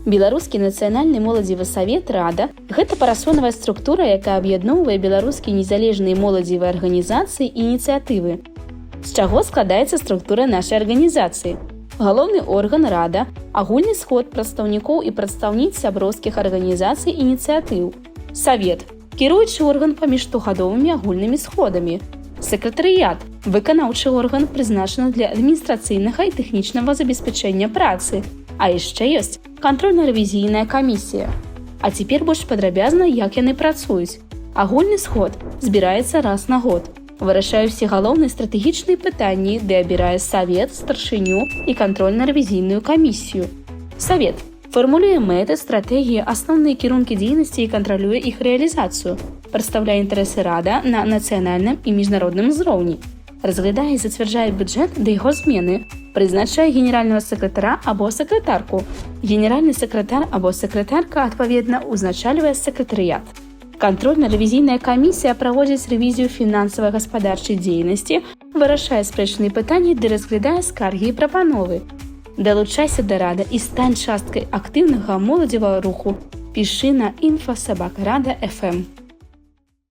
Беларускі нацыянальны моладзевы савет «Рада» – гэта парасонавая структура, якая аб'ядноўвае беларускія незалежныя моладзевыя арганізацыі і ініцыятывы. З чаго складаецца структура нашай арганізацыі? Галоўны орган «Рада» – агульны сход прадстаўнікоў і прадстаўніц сяброўскіх арганізацый і ініцыятыў. Савет – кіруючы орган паміж штогадовымі агульнымі сходамі. Сакратарыят – выканаўчы орган, прызначаны для адміністрацыйнага і тэхнічнага забеспячэння працы. А яшчэ ёсць кантрольна-рэвізійная камісія. А цяпер больш падрабязна, як яны працуюць. Агульны сход збіраецца раз на год. Вырашае ўсе галоўныя стратэгічныя пытанні, ды абірае савет, старшыню і кантрольна-рэвізійную камісію. Савет фармулюе мэты, стратэгіі, асноўныя кірункі дзейнасці і кантралюе іх рэалізацыю. Прадстаўляе інтарэсы рада на нацыянальным і міжнародным узроўні. Разглядае і зацвярджае бюджэт да яго змены. Прызначае генеральнага сакратара або сакратарку. Генеральны сакратар або сакратарка, адпаведна, узначальвае сакратарыят. Кантрольна-рэвізійная камісія праводзіць рэвізію фінансава-гаспадарчай дзейнасці, вырашае спрэчныя пытанні ды разглядае скаргі і прапановы. Далучайся да рада і стань часткай актыўнага моладзевага руху. Пішы на info@rada.fm.